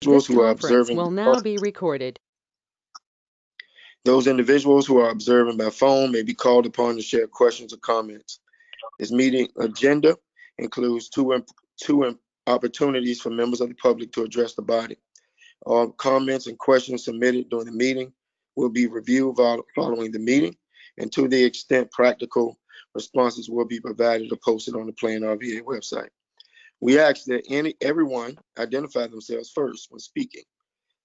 This who are conference observing will now be recorded. Those individuals who are observing by phone may be called upon to share questions or comments. This meeting agenda includes two opportunities for members of the public to address the body. All comments and questions submitted during the meeting will be reviewed following the meeting, and to the extent practical, responses will be provided or posted on the PlanRVA website. We ask that everyone identify themselves first when speaking,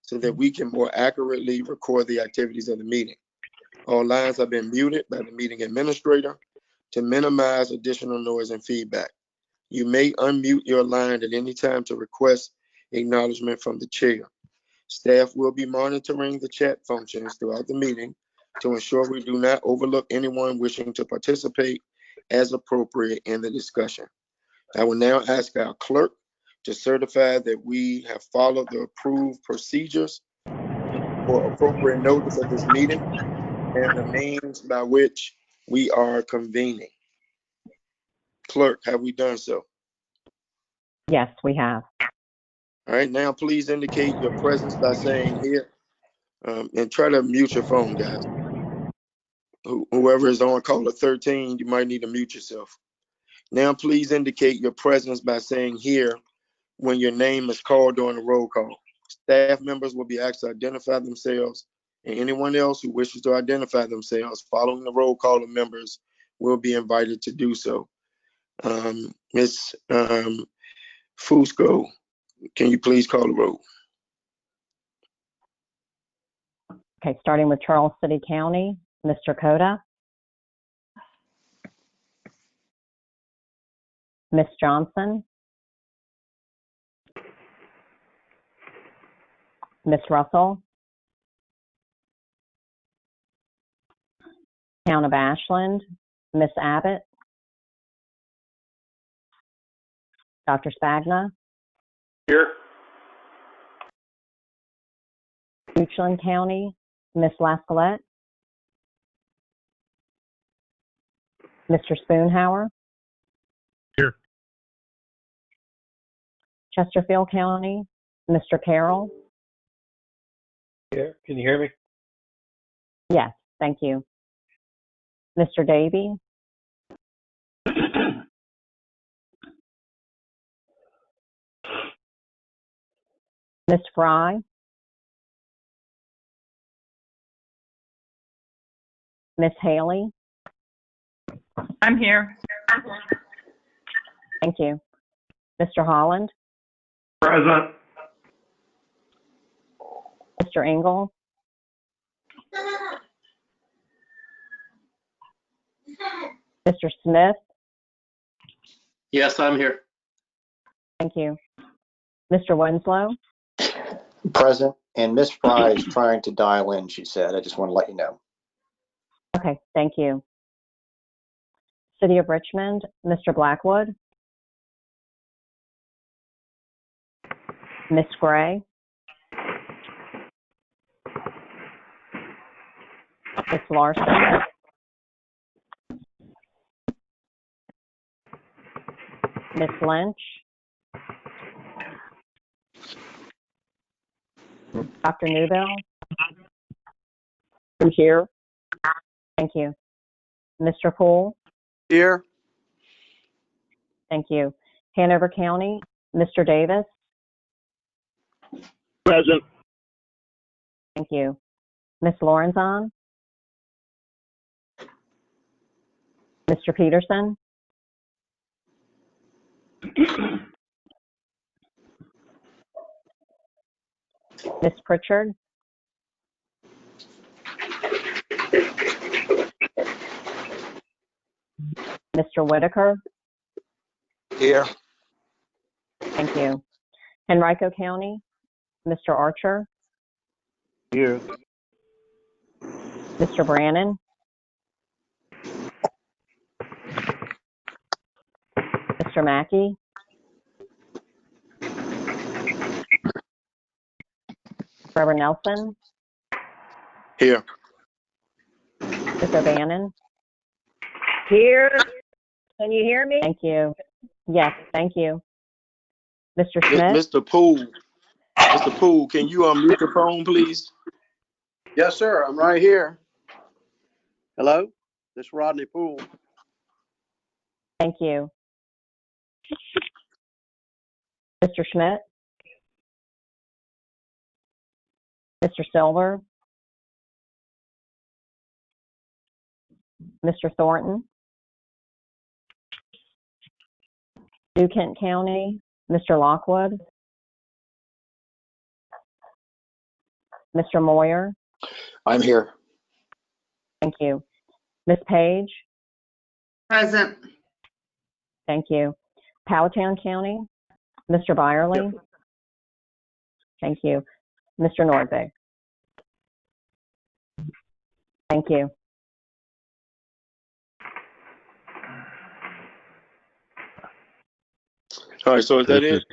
so that we can more accurately record the activities of the meeting. All lines have been muted by the meeting administrator to minimize additional noise and feedback. You may unmute your line at any time to request acknowledgement from the chair. Staff will be monitoring the chat functions throughout the meeting to ensure we do not overlook anyone wishing to participate as appropriate in the discussion. I will now ask our clerk to certify that we have followed the approved procedures for appropriate notice of this meeting and the means by which we are convening. Clerk, have we done so? Yes, we have. All right, now please indicate your presence by saying here, and try to mute your phone, guys. Whoever is on caller 13, you might need to mute yourself. Now please indicate your presence by saying here when your name is called during the roll call. Staff members will be asked to identify themselves, and anyone else who wishes to identify themselves following the roll call of members will be invited to do so. Ms. Fusco, can you please call the roll? Okay, starting with Charles City County, Mr. Cota. Ms. Johnson. Ms. Russell. Town of Ashland, Ms. Abbott. Dr. Spagna. Here. Goochland County, Ms. Lascalette. Mr. Spoonhauer. Here. Chesterfield County, Mr. Carroll. Here. Can you hear me? Yes, thank you. Mr. Davey. Ms. Fry. Ms. Haley. I'm here. Thank you. Mr. Holland. Present. Mr. Engel. Mr. Smith. Yes, I'm here. Thank you. Mr. Winslow. Present, and Miss Fry is trying to dial in, she said. I just want to let you know. Okay, thank you. City of Richmond, Mr. Blackwood. Miss Gray. Miss Larson. Miss Lynch. Dr. Newbell. I'm here. Thank you. Mr. Poole. Here. Thank you. Hanover County, Mr. Davis. Present. Thank you. Miss Lorenzon. Mr. Peterson. Miss Pritchard. Mr. Whitaker. Here. Thank you. Henrico County, Mr. Archer. Here. Mr. Brannon. Mr. Mackey. Reverend Nelson. Here. Ms. O'Bannon. Here. Can you hear me? Thank you. Yes, thank you. Mr. Smith. Mr. Poole, Mr. Poole, can you unmute your phone, please? Yes, sir. I'm right here. Hello, this is Rodney Poole. Thank you. Mr. Schmidt? Mr. Silver? Mr. Thornton? New Kent County? Mr. Lockwood? Mr. Moyer? I'm here. Thank you. Ms. Page? Present. Thank you. Powhatan County? Mr. Byerly? Thank you. Mr. Nordvig? Thank you. All right, so is that it?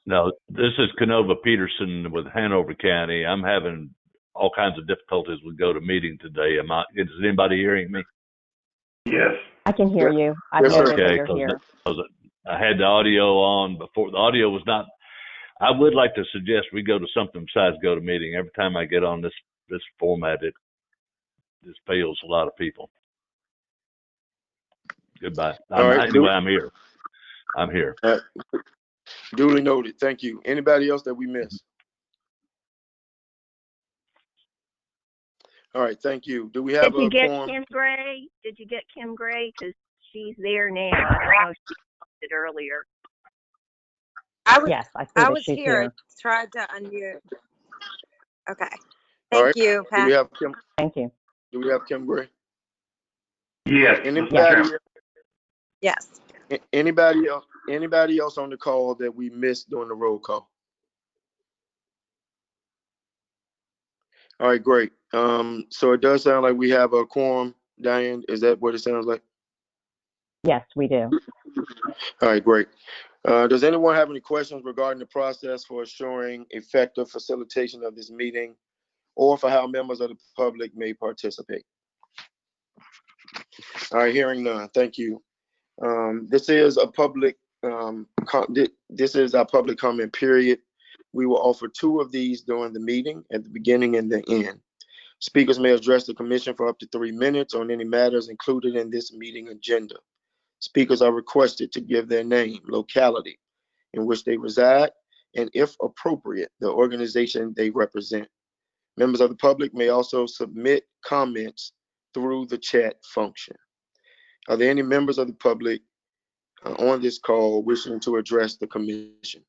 No, this is Canova Peterson with Hanover County. I'm having all kinds of difficulties with GoToMeeting today. Is anybody hearing me? Yes. I can hear you. I've Yes, sir. noted that Okay, you're here. I had the audio on before. The audio was not. I would like to suggest we go to something besides GoToMeeting. Every time I get on this format, it just fails a lot of people. Goodbye. All right. Anyway, I'm here. I'm here. Duly noted. Thank you. Anybody else that we missed? All right, thank you. Do we have Did you a get quorum? Kim Gray? Did you get Kim Gray? Because she's there now. I don't know if she did earlier. Yes, I see I that was she's here. here. I tried to unmute. Okay. All Thank right. you, Do we Pat. have Kim? Thank you. Do we have Kim Gray? Yes. Anybody? Yes. Anybody else? Anybody else on the call that we missed during the roll call? All right, great. So it does sound like we have a quorum. Diane, is that what it sounds like? Yes, we do. All right, great. Does anyone have any questions regarding the process for assuring effective facilitation of this meeting or for how members of the public may participate? All right, hearing none. Thank you. This is a public, this is our public comment period. We will offer 2 of these during the meeting at the beginning and the end. Speakers may address the commission for up to 3 minutes on any matters included in this meeting agenda. Speakers are requested to give their name, locality in which they reside, and if appropriate, the organization they represent. Members of the public may also submit comments through the chat function. Are there any members of the public on this call wishing to address the commission?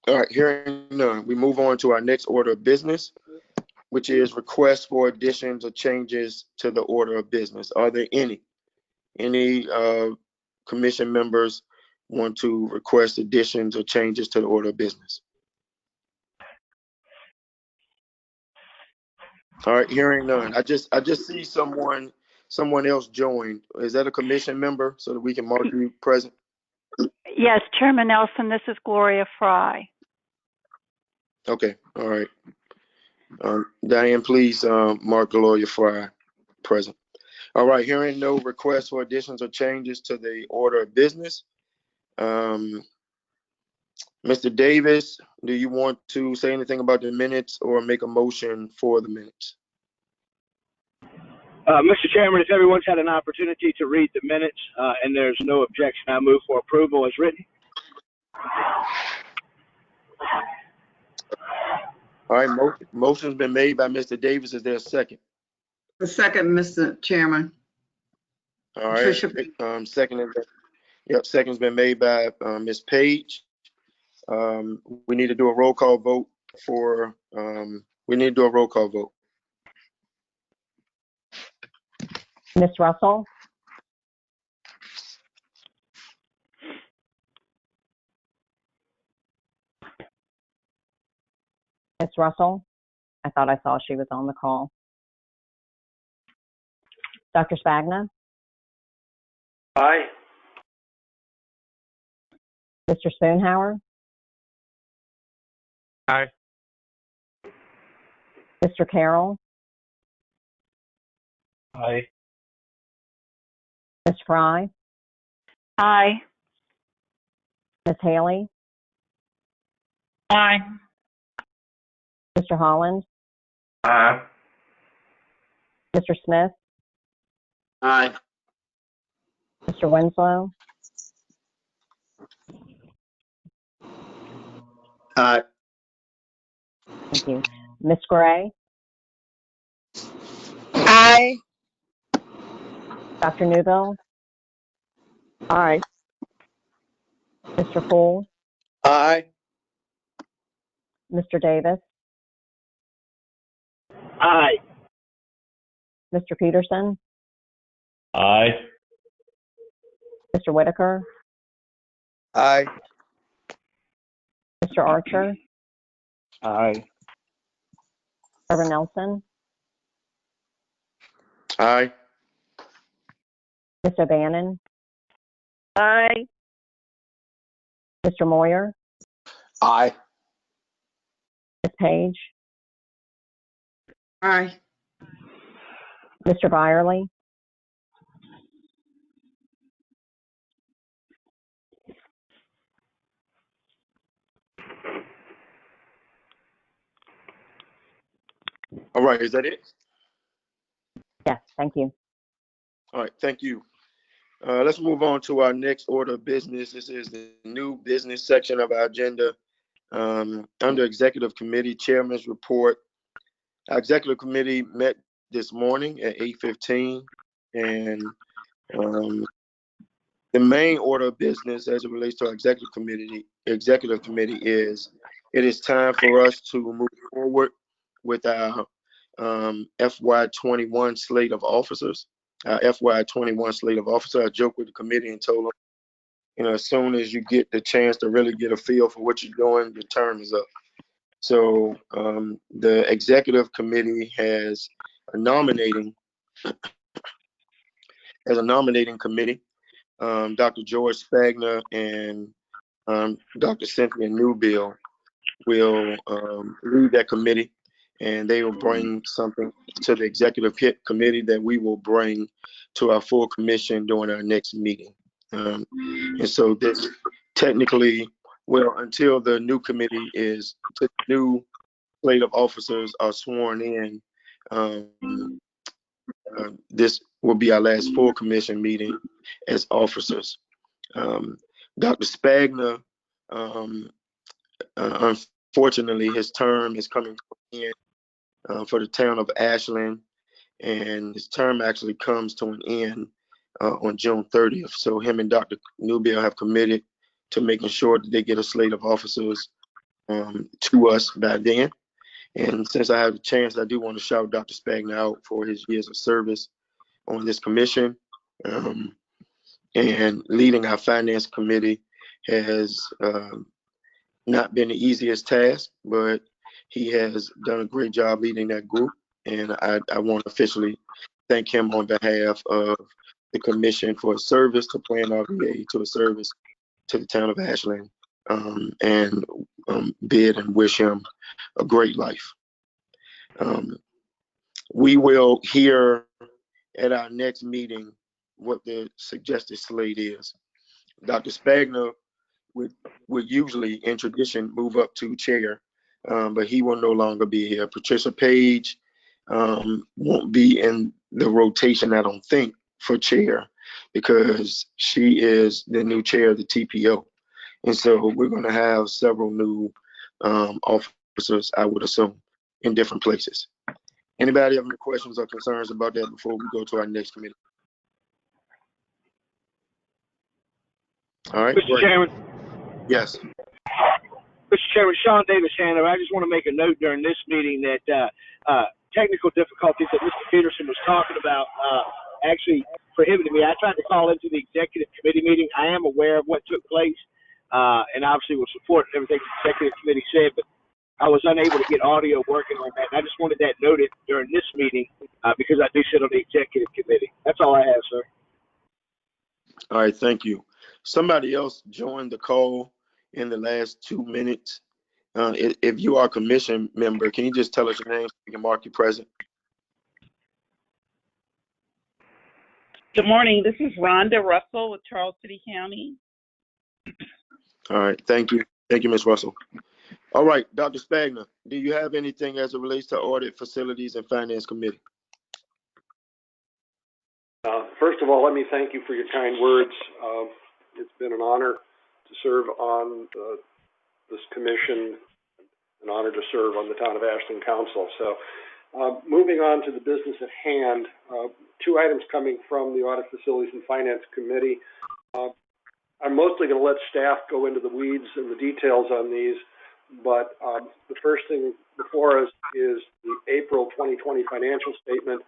All right, hearing none, we move on to our next order of business, which is requests for additions or changes to the order of business. Are there any commission members want to request additions or changes to the order of business? All right, hearing none. I just see someone else joined. Is that a commission member so that we can mark you present? Yes, Chairman Nelson, this is Gloria Fry. Okay, all right. Diane, please mark Gloria Fry present. All right, hearing no requests for additions or changes to the order of business. Mr. Davis, do you want to say anything about the minutes or make a motion for the minutes? Mr. Chairman, if everyone's had an opportunity to read the minutes and there's no objection, I move for approval as written. All right, motion's been made by Mr. Davis. Is there a second? The second, Mr. Chairman. All right, second's been made by Ms. Page. We need to do a roll call vote Ms. Russell? Ms. Russell? I thought I saw she was on the call. Dr. Spagna? Aye. Mr. Spoonhour? Aye. Mr. Carroll? Aye. Ms. Fry? Aye. Ms. Haley, Aye. Mr. Holland, Aye. Mr. Smith, Aye. Mr. Winslow, Aye. thank you. Ms. Gray, Aye. Dr. Newville, Aye. Mr. Poole, Aye. Mr. Davis, Aye. Mr. Peterson, Aye. Mr. Whitaker, Aye. Mr. Archer, Aye. Reverend Nelson, Aye. Ms. O'Bannon, Aye. Mr. Moyer, Aye. Ms. Page, Aye. Mr. Byerly, All right, is that it? yes, thank you. All right, thank you. Let's move on to our next order of business. This is the new business section of our agenda. Under Executive Committee Chairman's Report, our Executive Committee met this morning at 8:15, and the main order of business as it relates to our Executive Committee is it is time for us to move forward with our FY21 slate of officers. Our FY21 slate of officers. I joked with the committee and told them, as soon as you get the chance to really get a feel for what you're doing, your term is up. So the executive committee has a nominating committee. Dr. George Spagna and Dr. Cynthia Newbill will lead that committee, and they will bring something to the executive committee that we will bring to our full commission during our next meeting. And so this technically, until the new committee the new slate of officers are sworn in, this will be our last full commission meeting as officers. Dr. Spagna, unfortunately, his term is coming to an end for the town of Ashland, and his term actually comes to an end on June 30th. So him and Dr. Newbill have committed to making sure that they get a slate of officers to us by then. And since I have a chance, I do want to shout Dr. Spagna out for his years of service on this commission. And leading our finance committee has not been the easiest task, but he has done a great job leading that group. And I want to officially thank him on behalf of the commission for his service to PlanRVA, to his service to the town of Ashland, and bid and wish him a great life. We will hear at our next meeting what the suggested slate is. Dr. Spagna would usually, in tradition, move up to chair, but he will no longer be here. Patricia Page won't be in the rotation, I don't think, for chair, because she is the new chair of the TPO. And so we're going to have several new officers, I would assume, in different places. Anybody have any questions or concerns about that before we go to our next committee? All right. Mr. Chairman. Yes. Mr. Chairman, Sean Davis Hanover. I just want to make a note during this meeting that technical difficulties that Mr. Peterson was talking about actually prohibited me. I tried to call into the executive committee meeting. I am aware of what took place, and obviously will support everything the executive committee said, but I was unable to get audio working on that. And I just wanted that noted during this meeting because I do sit on the executive committee. That's all I have, sir. All right, thank you. Somebody else joined the call in the last 2 minutes. If you are a commission member, can you just tell us your name so we can mark you present? Good morning. This is Rhonda Russell with Charles City County. All right, thank you. Thank you, Ms. Russell. All right, Dr. Spagna, do you have anything as it relates to Audit, Facilities, and Finance Committee? First of all, let me thank you for your kind words. It's been an honor to serve on this commission, an honor to serve on the Town of Ashland Council. So moving on to the business at hand, two items coming from the Audit, Facilities, and Finance Committee. I'm mostly going to let staff go into the weeds and the details on these, but the first thing before us is the April 2020 financial statement.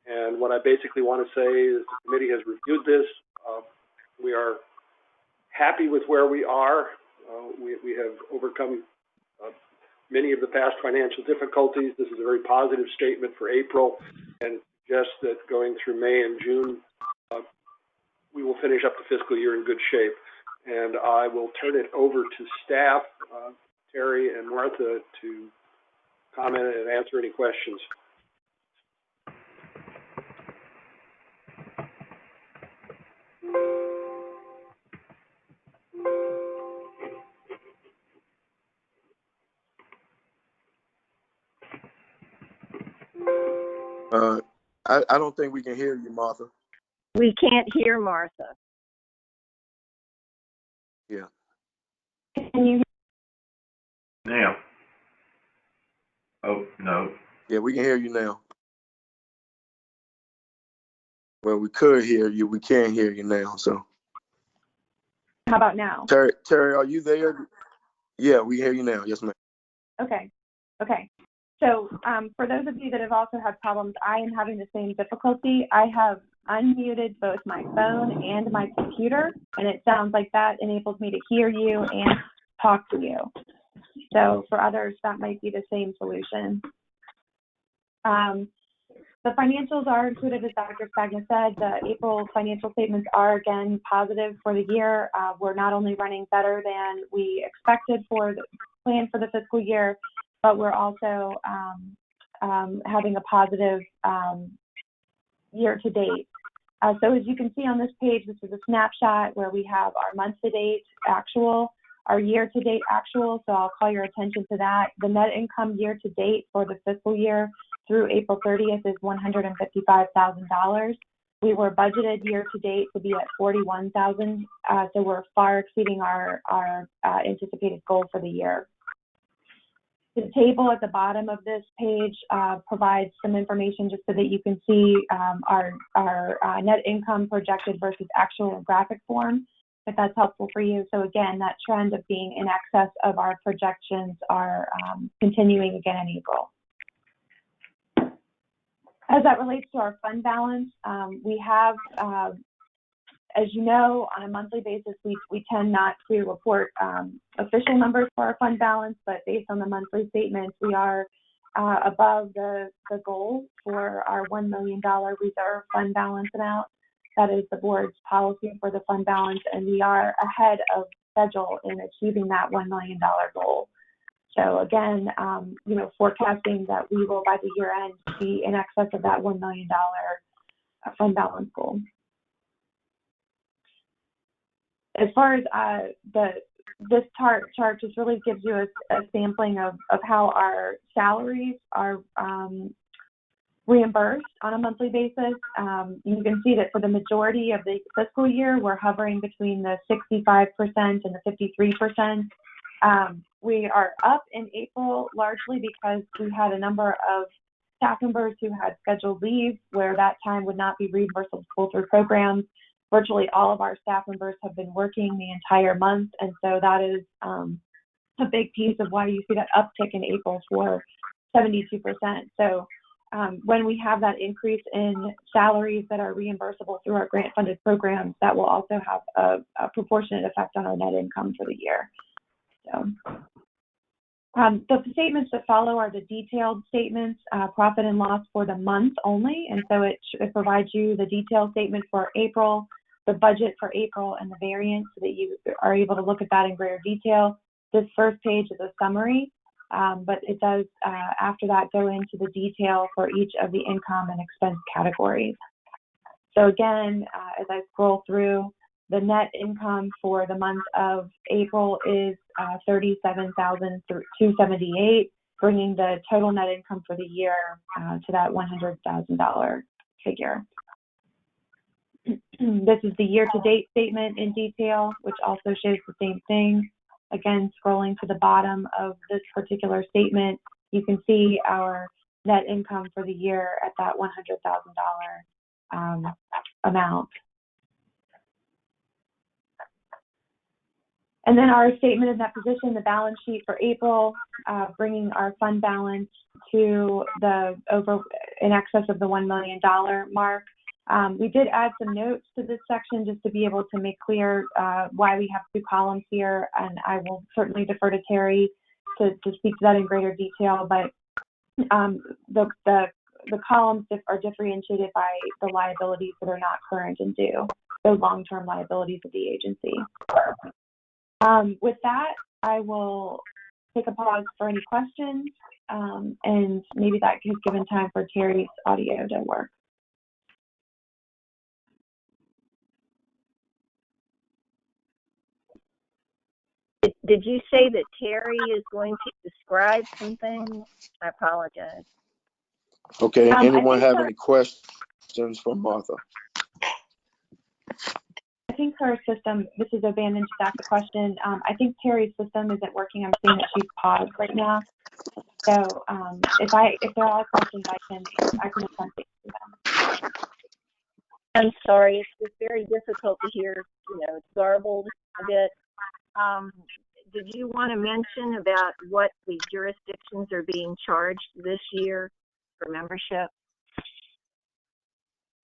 And what I basically want to say is the committee has reviewed this. We are happy with where we are. We have overcome many of the past financial difficulties. This is a very positive statement for April and suggests that going through May and June, we will finish up the fiscal year in good shape. And I will turn it over to staff, Terry and Martha, to comment and answer any questions. I don't think we can hear you, Martha. We can't hear Martha. Yeah. Can you Now. Oh, no. Yeah, we can hear you now. Well, we could hear you. We can't hear you now. So, How about now? Terry, are you there? Yeah, we hear you now. Yes, ma'am. Okay. So for those of you that have also had problems, I am having the same difficulty. I have unmuted both my phone and my computer, and it sounds like that enables me to hear you and talk to you. So for others, that might be the same solution. The financials are included, as Dr. Spagna said. The April financial statements are, again, positive for the year. We're not only running better than we expected for the plan for the fiscal year, but we're also having a positive year to date. So as you can see on this page, this is a snapshot where we have our month to date actual, our year to date actual. So I'll call your attention to that. The net income year to date for the fiscal year through April 30th is $155,000. We were budgeted year to date to be at $41,000. So we're far exceeding our anticipated goal for the year. The table at the bottom of this page provides some information just so that you can see our net income projected versus actual in graphic form, if that's helpful for you. So again, that trend of being in excess of our projections are continuing again in April. As that relates to our fund balance, we have, as you know, on a monthly basis, we tend not to report official numbers for our fund balance, but based on the monthly statements, we are above the goal for our $1 million reserve fund balance amount. That is the board's policy for the fund balance, and we are ahead of schedule in achieving that $1 million goal. So again, forecasting that we will, by the year end, be in excess of that $1 million fund balance goal. As far as this chart just really gives you a sampling of how our salaries are reimbursed on a monthly basis. You can see that for the majority of the fiscal year, we're hovering between the 65% and the 53%. We are up in April largely because we had a number of staff members who had scheduled leave where that time would not be reimbursable through programs. Virtually all of our staff members have been working the entire month, and so that is a big piece of why you see that uptick in April for 72%. So when we have that increase in salaries that are reimbursable through our grant-funded programs, that will also have a proportionate effect on our net income for the year. So the statements that follow are the detailed statements, profit and loss for the month only, and so it provides you the detailed statement for April, the budget for April, and the variance so that you are able to look at that in greater detail. This first page is a summary, but it does, after that, go into the detail for each of the income and expense categories. So again, as I scroll through, The net income for the month of April is $37,278, bringing the total net income for the year to that $100,000 figure. This is the year-to-date statement in detail, which also shows the same thing. Again, scrolling to the bottom of this particular statement, you can see our net income for the year at that $100,000 amount. And then our statement of net position, the balance sheet for April, bringing our fund balance to in excess of the $1 million mark. We did add some notes to this section just to be able to make clear why we have two columns here, and I will certainly defer to Terry to speak to that in greater detail, but the columns are differentiated by the liabilities that are not current and due, those long-term liabilities of the agency. With that, I will take a pause for any questions, and maybe that has given time for Terry's audio to work. Did you say that Terry is going to describe something? I apologize. Okay, anyone have any questions for Martha? I think her system, this is O'Bannon, just asked a question. I think Terry's system isn't working. I'm seeing that she's paused right now. So if there are questions, I can attempt to answer them. I'm sorry, it's just very difficult to hear, it's garbled a bit. Did you want to mention about what the jurisdictions are being charged this year for membership?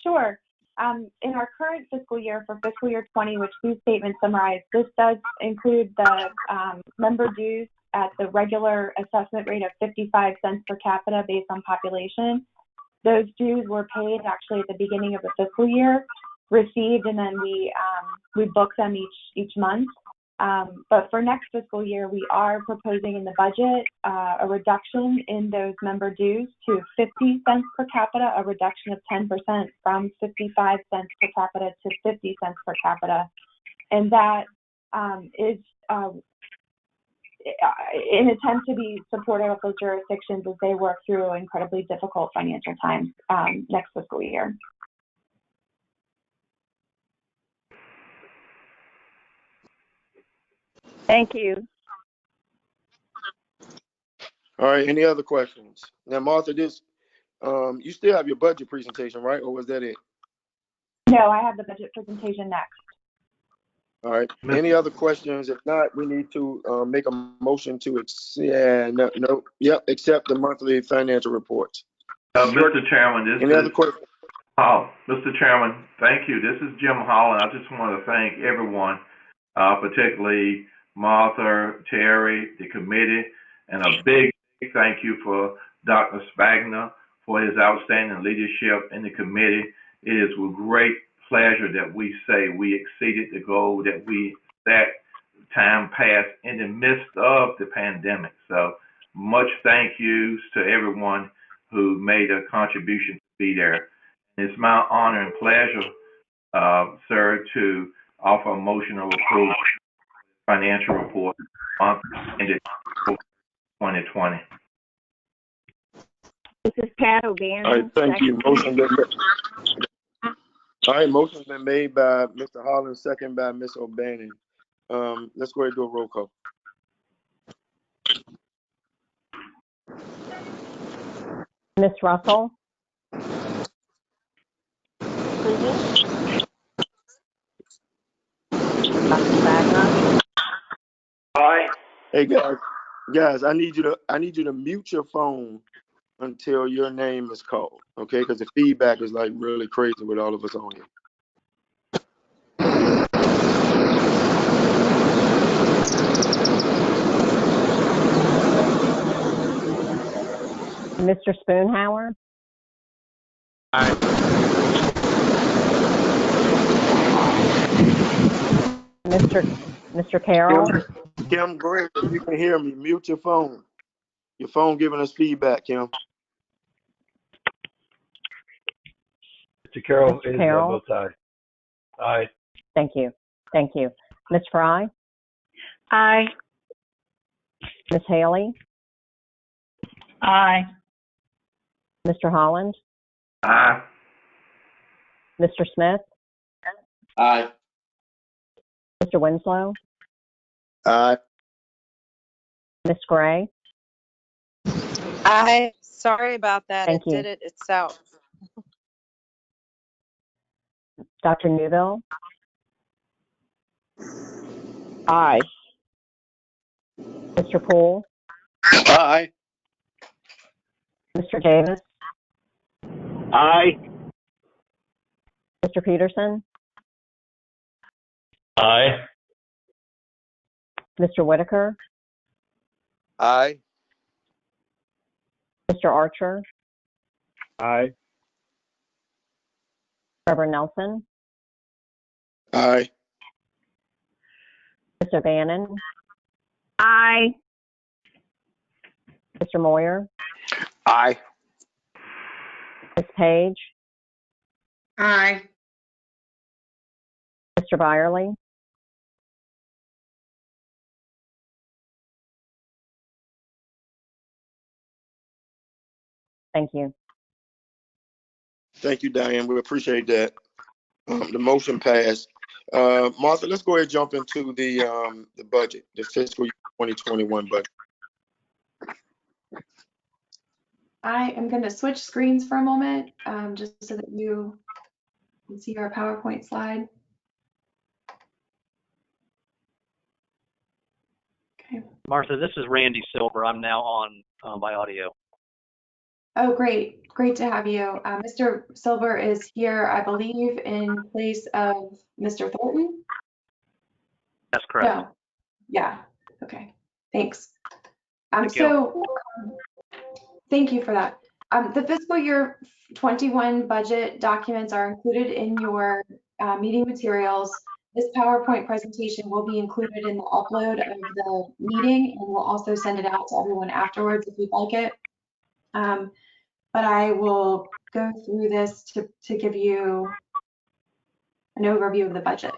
Sure. In our current fiscal year, for fiscal year 20, which these statements summarize, this does include the member dues at the regular assessment rate of 55 cents per capita based on population. Those dues were paid actually at the beginning of the fiscal year, received, and then we book them each month. But for next fiscal year, we are proposing in the budget a reduction in those member dues to 50 cents per capita, a reduction of 10% from 55 cents per capita to 50 cents per capita. And that is in an attempt to be supportive of those jurisdictions as they work through incredibly difficult financial times next fiscal year. Thank you. All right, any other questions? Now, Martha, you still have your budget presentation, right? Or was that it? No, I have the budget presentation next. All right, any other questions? If not, we need to make a motion to accept the monthly financial reports. Mr. Chairman, any other questions? Mr. Chairman, thank you. This is Jim Holland. I just want to thank everyone, particularly Martha, Terry, the committee, and a big thank you for Dr. Spagna for his outstanding leadership in the committee. It is with great pleasure that we say we exceeded the goal that we set. Time passed in the midst of the pandemic. So much thank yous to everyone who made a contribution to be there. It's my honor and pleasure, sir, to offer a motion of approval financial report ended 2020. This is Pat O'Bannon. All right, thank you. Motion's been made by Mr. Holland, second by Ms. O'Bannon. Let's go ahead and do a roll call. Ms. Russell? Dr. Spagna? Aye. Hey guys, I need you to mute your phone until your name is called, okay? Because the feedback is like really crazy with all of us on here. Mr. Spoonhauer? Aye. Mr. Carroll? Kim, great. If you can hear me, mute your phone. Your phone giving us feedback, Kim. Mr. Carroll Mr. Carroll? votes aye. Aye. Thank you. Thank you. Ms. Fry, Aye. Ms. Haley, Aye. Mr. Holland, Aye. Mr. Smith, Aye. Mr. Winslow, Aye. Ms. Gray. Aye. Sorry about that. Thank It you. did it itself. Dr. Newville, Aye. Mr. Poole, Aye. Mr. Davis, Aye. Mr. Peterson, Aye. Mr. Whitaker, Aye. Mr. Archer, Aye. Reverend Nelson, Aye. Mr. Bannon, Aye. Mr. Moyer, Aye. Ms. Page, Aye. Mr. Byerly, thank you. Thank you, Diane. We appreciate that. The motion passed. Martha, let's go ahead and jump into the budget, the fiscal year 2021 budget. I am going to switch screens for a moment, just so that you can see our PowerPoint slide. Okay. Martha, this is Randy Silver. I'm now on my audio. Oh, great. Great to have you. Mr. Silver is here, I believe, in place of Mr. Thornton? That's correct. No. Yeah. Okay. Thanks. Thank you. Thank you for that. The fiscal year 21 budget documents are included in your meeting materials. This PowerPoint presentation will be included in the upload of the meeting, and we'll also send it out to everyone afterwards if you'd like it. But I will go through this to give you an overview of the budget.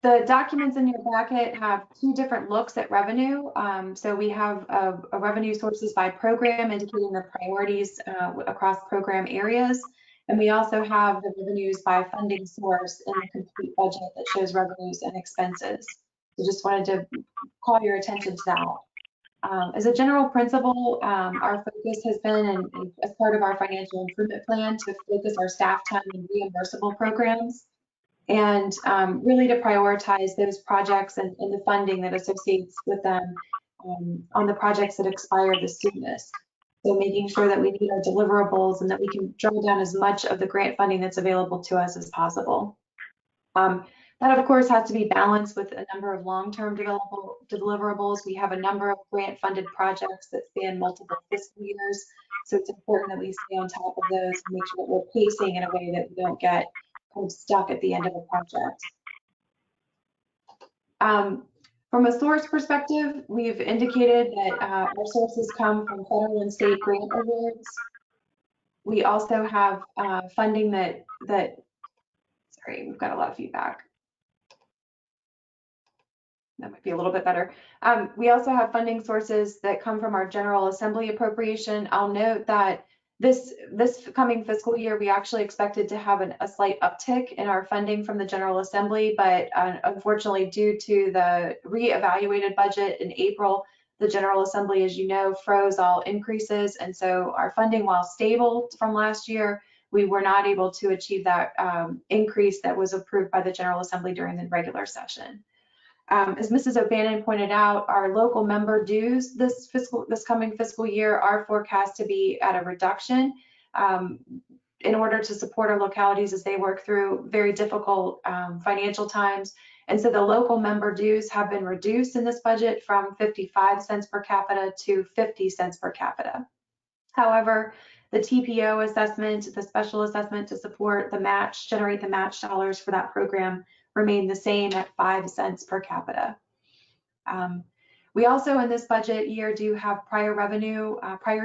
The documents in your packet have two different looks at revenue. So we have a revenue sources by program indicating the priorities across program areas. And we also have the revenues by funding source in the complete budget that shows revenues and expenses. So just wanted to call your attention to that. As a general principle, our focus has been, and as part of our financial improvement plan, to focus our staff time in reimbursable programs, and really to prioritize those projects and the funding that associates with them on the projects that expire the soonest. So making sure that we meet our deliverables and that we can draw down as much of the grant funding that's available to us as possible. That of course has to be balanced with a number of long-term deliverables. We have a number of grant funded projects that span multiple fiscal years. So it's important that we stay on top of those and make sure that we're pacing in a way that we don't get kind of stuck at the end of a project. From a source perspective, we've indicated that our sources come from federal and state grant awards. We also have funding that, sorry, we've got a lot of feedback. That might be a little bit better. We also have funding sources that come from our General Assembly appropriation. I'll note that this coming fiscal year, we actually expected to have a slight uptick in our funding from the General Assembly, but unfortunately, due to the reevaluated budget in April, the General Assembly, as you know, froze all increases. And so our funding, while stable from last year, we were not able to achieve that increase that was approved by the General Assembly during the regular session. As Mrs. O'Bannon pointed out, our local member dues this coming fiscal year are forecast to be at a reduction in order to support our localities as they work through very difficult financial times. And so the local member dues have been reduced in this budget from 55 cents per capita to 50 cents per capita. However, the TPO assessment, the special assessment to support the match, generate the match dollars for that program, remain the same at 5 cents per capita. We also in this budget year do have prior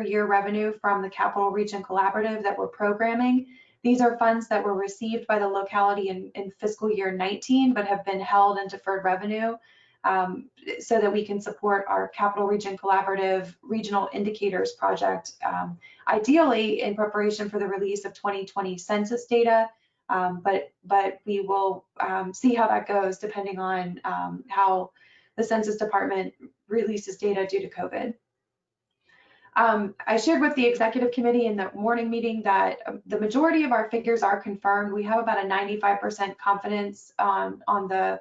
year revenue from the Capital Region Collaborative that we're programming. These are funds that were received by the locality in fiscal year 19, but have been held in deferred revenue so that we can support our Capital Region Collaborative Regional Indicators Project, ideally in preparation for the release of 2020 census data. But we will see how that goes depending on how the Census Department releases data due to COVID. I shared with the executive committee in the morning meeting that the majority of our figures are confirmed. We have about a 95% confidence on the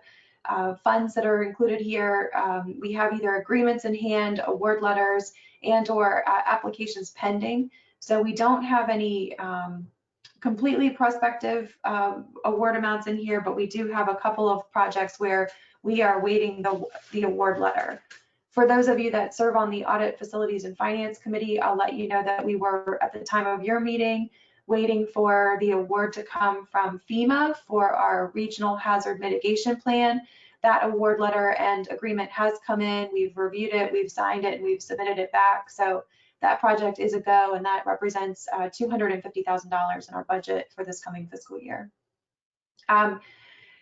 funds that are included here. We have either agreements in hand, award letters, and/or applications pending. So we don't have any completely prospective award amounts in here, but we do have a couple of projects where we are waiting the award letter. For those of you that serve on the Audit, Facilities, and Finance Committee, I'll let you know that we were, at the time of your meeting, waiting for the award to come from FEMA for our Regional Hazard Mitigation Plan. That award letter and agreement has come in. We've reviewed it, we've signed it, and we've submitted it back. So that project is a go, and that represents $250,000 in our budget for this coming fiscal year.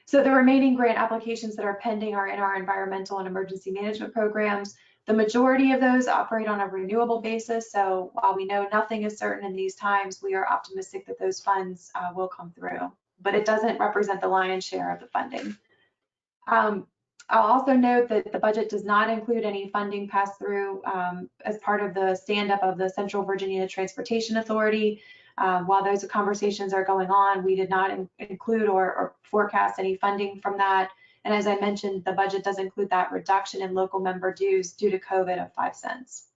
So the remaining grant applications that are pending are in our environmental and emergency management programs. The majority of those operate on a renewable basis. So while we know nothing is certain in these times, we are optimistic that those funds will come through, but it doesn't represent the lion's share of the funding. I'll also note that the budget does not include any funding passed through as part of the stand-up of the Central Virginia Transportation Authority. While those conversations are going on, we did not include or forecast any funding from that. And as I mentioned, the budget does include that reduction in local member dues due to COVID of 5 cents.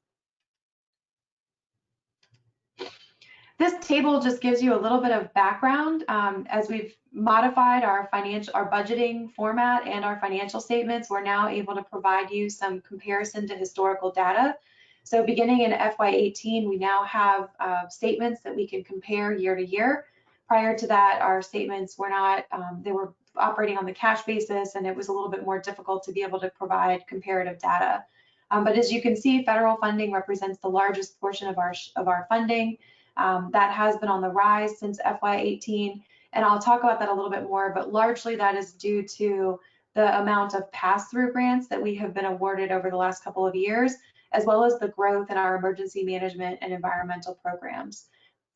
This table just gives you a little bit of background. As we've modified our budgeting format and our financial statements, we're now able to provide you some comparison to historical data. So beginning in FY18, we now have statements that we can compare year to year. Prior to that, our statements were not, they were operating on the cash basis, and it was a little bit more difficult to be able to provide comparative data. But as you can see, federal funding represents the largest portion of our funding. That has been on the rise since FY18, and I'll talk about that a little bit more, but largely that is due to the amount of pass-through grants that we have been awarded over the last couple of years, as well as the growth in our emergency management and environmental programs.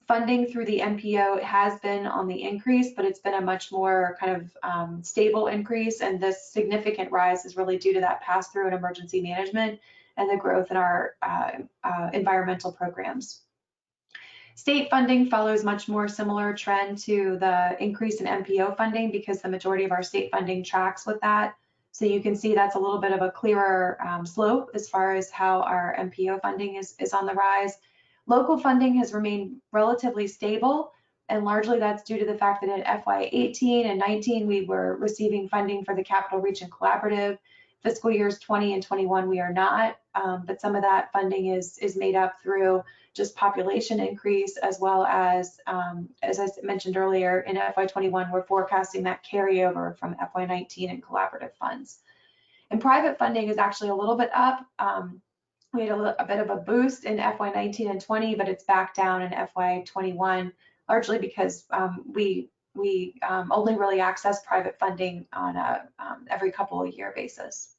Funding through the MPO has been on the increase, but it's been a much more kind of stable increase, and this significant rise is really due to that pass-through in emergency management and the growth in our environmental programs. State funding follows much more similar trend to the increase in MPO funding because the majority of our state funding tracks with that. So you can see that's a little bit of a clearer slope as far as how our MPO funding is on the rise. Local funding has remained relatively stable, and largely that's due to the fact that in FY18 and 19 we were receiving funding for the Capital Region Collaborative. Fiscal years 20 and 21 we are not, but some of that funding is made up through just population increase, as well as I mentioned earlier, in FY21 we're forecasting that carryover from FY19 and collaborative funds. And private funding is actually a little bit up. We had a bit of a boost in FY19 and 20, but it's back down in FY21, largely because we only really access private funding on a every couple of year basis.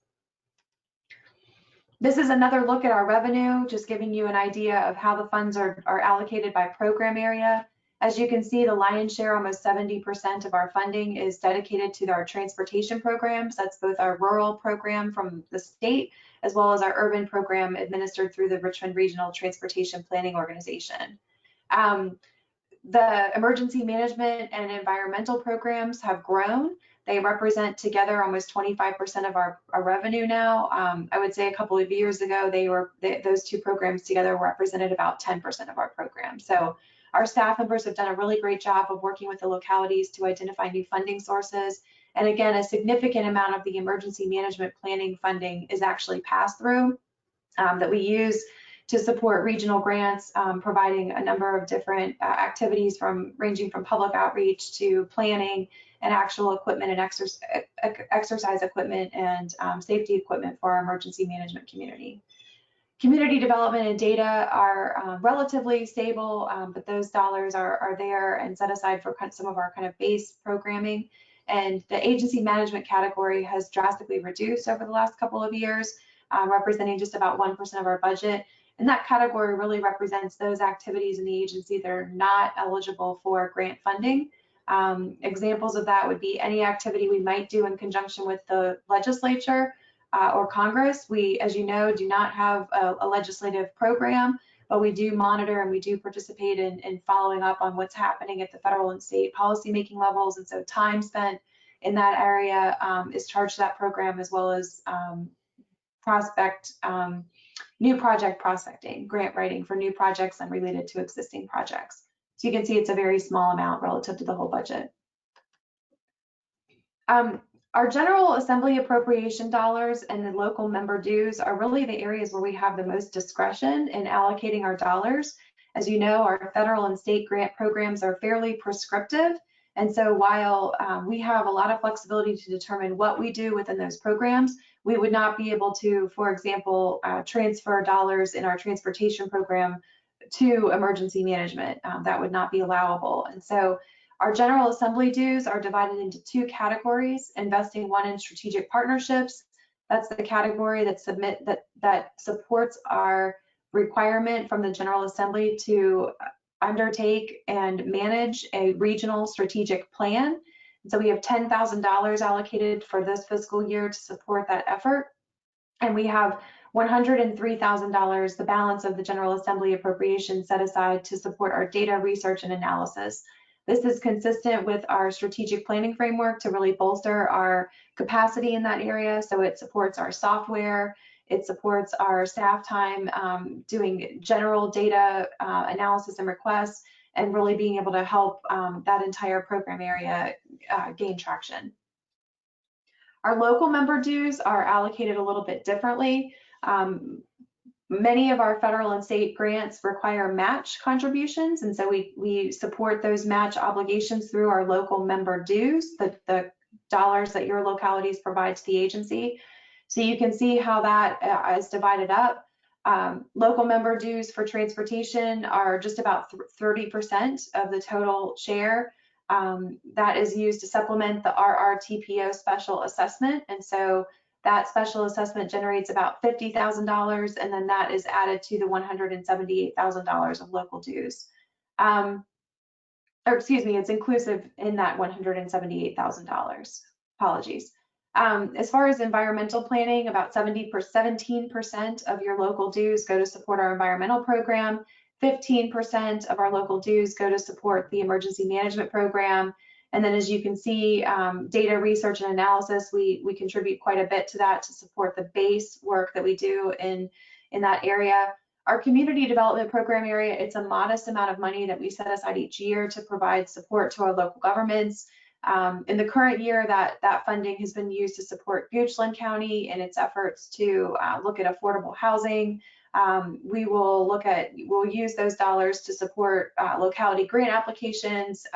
This is another look at our revenue, just giving you an idea of how the funds are allocated by program area. As you can see, the lion's share, almost 70% of our funding is dedicated to our transportation programs. That's both our rural program from the state, as well as our urban program administered through the Richmond Regional Transportation Planning Organization. The emergency management and environmental programs have grown. They represent together almost 25% of our revenue now. I would say a couple of years ago, those two programs together represented about 10% of our program. So our staff members have done a really great job of working with the localities to identify new funding sources. And again, a significant amount of the emergency management planning funding is actually passed through that we use to support regional grants, providing a number of different activities ranging from public outreach to planning and actual equipment and exercise equipment and safety equipment for our emergency management community. Community development and data are relatively stable, but those dollars are there and set aside for some of our kind of base programming. And the agency management category has drastically reduced over the last couple of years, representing just about 1% of our budget. And that category really represents those activities in the agency that are not eligible for grant funding. Examples of that would be any activity we might do in conjunction with the legislature or Congress. We, as you know, do not have a legislative program, but we do monitor and we do participate in following up on what's happening at the federal and state policymaking levels. And so time spent in that area is charged to that program, as well as new project prospecting, grant writing for new projects unrelated to existing projects. So you can see it's a very small amount relative to the whole budget. Our General Assembly appropriation dollars and the local member dues are really the areas where we have the most discretion in allocating our dollars. As you know, our federal and state grant programs are fairly prescriptive. And so while we have a lot of flexibility to determine what we do within those programs, we would not be able to, for example, transfer dollars in our transportation program to emergency management. That would not be allowable. And so our General Assembly dues are divided into two categories: investing one in strategic partnerships. That's the category that supports our requirement from the General Assembly to undertake and manage a regional strategic plan. So we have $10,000 allocated for this fiscal year to support that effort. And we have $103,000, the balance of the General Assembly appropriation, set aside to support our data research and analysis. This is consistent with our strategic planning framework to really bolster our capacity in that area. So it supports our software, it supports our staff time doing general data analysis and requests, and really being able to help that entire program area gain traction. Our local member dues are allocated a little bit differently. Many of our federal and state grants require match contributions, and so we support those match obligations through our local member dues, the dollars that your localities provide to the agency. So you can see how that is divided up. Local member dues for transportation are just about 30% of the total share. That is used to supplement the RRTPO special assessment, and so that special assessment generates about $50,000, and then that is added to the $178,000 of local dues. Or excuse me, it's inclusive in that $178,000. Apologies. As far as environmental planning, about 17% of your local dues go to support our environmental program. 15% of our local dues go to support the emergency management program. And then, as you can see, data research and analysis, we contribute quite a bit to that to support the base work that we do in that area. Our community development program area, it's a modest amount of money that we set aside each year to provide support to our local governments. In the current year, that funding has been used to support Goochland County in its efforts to look at affordable housing. We'll use those dollars to support locality grant applications,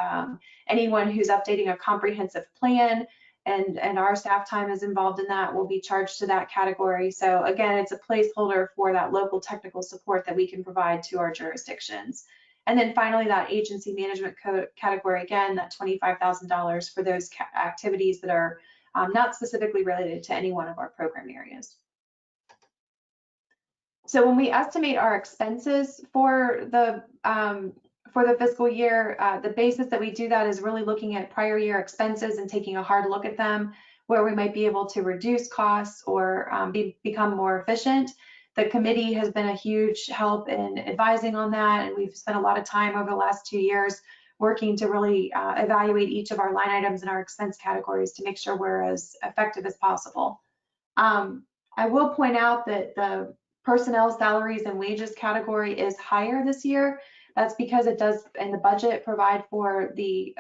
anyone who's updating a comprehensive plan, and our staff time is involved in that will be charged to that category. So again, it's a placeholder for that local technical support that we can provide to our jurisdictions. And then finally, that agency management category, again, that $25,000 for those activities that are not specifically related to any one of our program areas. So when we estimate our expenses for the fiscal year, the basis that we do that is really looking at prior year expenses and taking a hard look at them, where we might be able to reduce costs or become more efficient. The committee has been a huge help in advising on that, and we've spent a lot of time over the last 2 years working to really evaluate each of our line items in our expense categories to make sure we're as effective as possible. I will point out that the personnel salaries and wages category is higher this year. That's because it does in the budget provide for the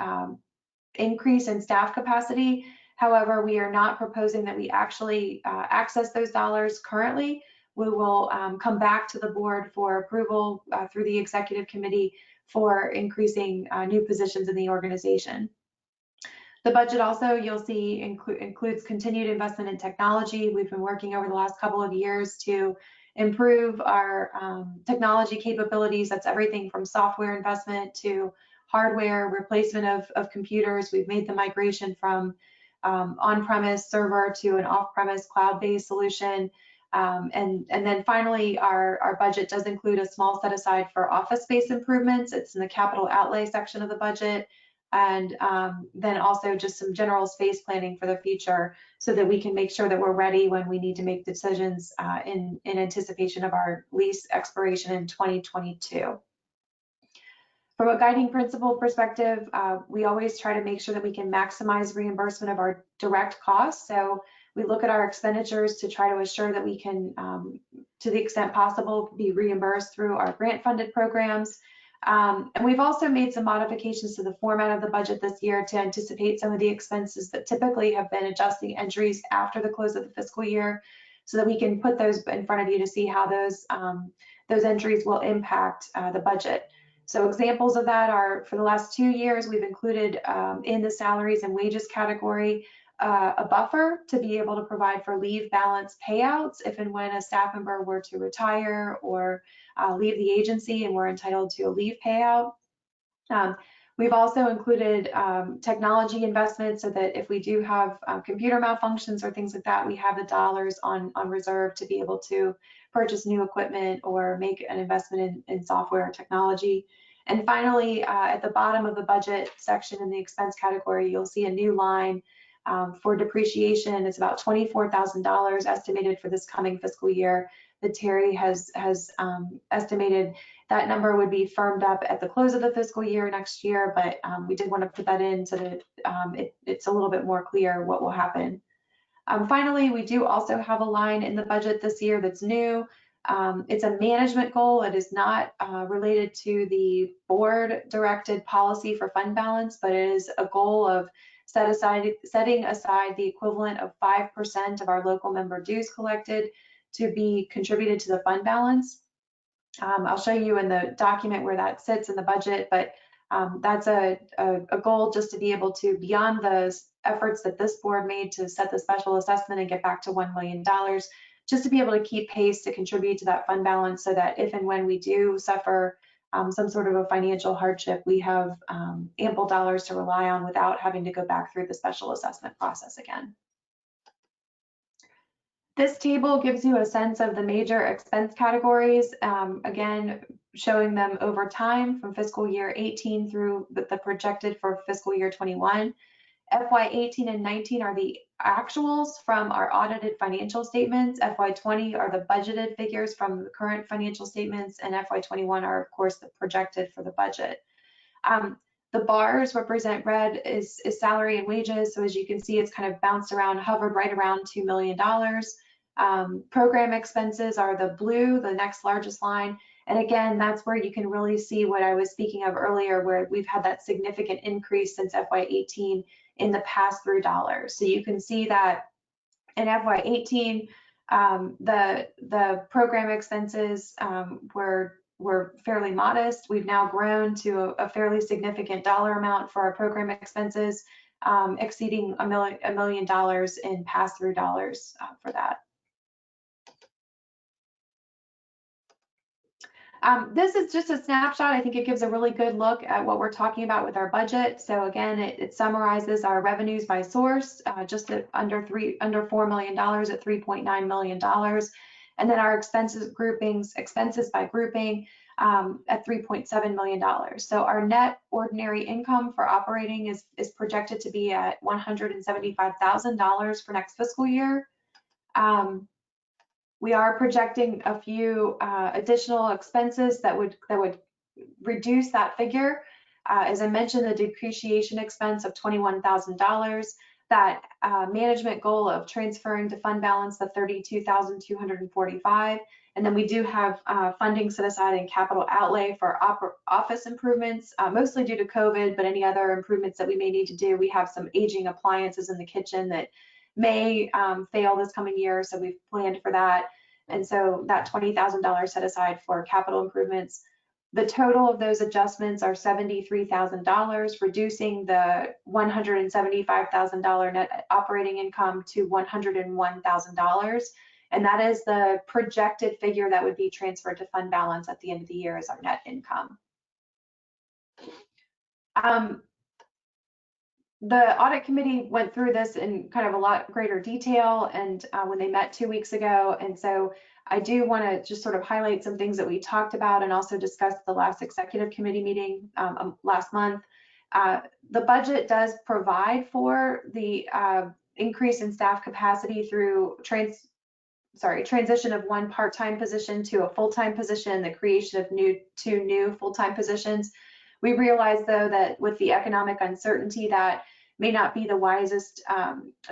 increase in staff capacity. However, we are not proposing that we actually access those dollars currently. We will come back to the board for approval through the executive committee for increasing new positions in the organization. The budget also, you'll see, includes continued investment in technology. We've been working over the last couple of years to improve our technology capabilities. That's everything from software investment to hardware replacement of computers. We've made the migration from on-premise server to an off-premise cloud-based solution. And then finally, our budget does include a small set aside for office space improvements. It's in the capital outlay section of the budget. And then also just some general space planning for the future so that we can make sure that we're ready when we need to make decisions in anticipation of our lease expiration in 2022. From a guiding principle perspective, we always try to make sure that we can maximize reimbursement of our direct costs. So we look at our expenditures to try to assure that we can, to the extent possible, be reimbursed through our grant-funded programs. And we've also made some modifications to the format of the budget this year to anticipate some of the expenses that typically have been adjusting entries after the close of the fiscal year, so that we can put those in front of you to see how those entries will impact the budget. So examples of that are, for the last 2 years, we've included in the salaries and wages category a buffer to be able to provide for leave balance payouts if and when a staff member were to retire or leave the agency and we're entitled to a leave payout. We've also included technology investments so that if we do have computer malfunctions or things like that, we have the dollars on reserve to be able to purchase new equipment or make an investment in software or technology. And finally, at the bottom of the budget section in the expense category, you'll see a new line for depreciation. It's about $24,000 estimated for this coming fiscal year that Terry has estimated. That number would be firmed up at the close of the fiscal year next year, but we did want to put that in so that it's a little bit more clear what will happen. Finally, we do also have a line in the budget this year that's new. It's a management goal. It is not related to the board directed policy for fund balance, but it is a goal of setting aside the equivalent of 5% of our local member dues collected to be contributed to the fund balance. I'll show you in the document where that sits in the budget, but that's a goal just to be able to, beyond the efforts that this board made to set the special assessment and get back to $1 million, just to be able to keep pace to contribute to that fund balance so that if and when we do suffer some sort of a financial hardship, we have ample dollars to rely on without having to go back through the special assessment process again. This table gives you a sense of the major expense categories, again, showing them over time from fiscal year 18 through the projected for fiscal year 21. FY 18 and 19 are the actuals from our audited financial statements. FY 20 are the budgeted figures from the current financial statements, and FY 21 are, of course, the projected for the budget. The bars represent red is salary and wages. So as you can see, it's kind of bounced around, hovered right around $2 million. Program expenses are the blue, the next largest line. And again, that's where you can really see what I was speaking of earlier, where we've had that significant increase since FY 18 in the pass-through dollars. So you can see that in FY 18, the program expenses were fairly modest. We've now grown to a fairly significant dollar amount for our program expenses, exceeding $1 million in pass-through dollars for that. This is just a snapshot. I think it gives a really good look at what we're talking about with our budget. So again, it summarizes our revenues by source, just at under $4 million at $3.9 million. And then our expenses by grouping at $3.7 million. So our net ordinary income for operating is projected to be at $175,000 for next fiscal year. We are projecting a few additional expenses that would reduce that figure. As I mentioned, the depreciation expense of $21,000, that management goal of transferring to fund balance the $32,245, and then we do have funding set aside in capital outlay for office improvements, mostly due to COVID, but any other improvements that we may need to do. We have some aging appliances in the kitchen that may fail this coming year, so we've planned for that. And so that $20,000 set aside for capital improvements. The total of those adjustments are $73,000, reducing the $175,000 net operating income to $101,000. And that is the projected figure that would be transferred to fund balance at the end of the year as our net income. The audit committee went through this in kind of a lot greater detail and when they met 2 weeks ago. And so I do want to just sort of highlight some things that we talked about and also discussed at the last executive committee meeting last month. The budget does provide for the increase in staff capacity through transition of one part-time position to a full-time position, the creation of two new full-time positions. We realize, though, that with the economic uncertainty, that may not be the wisest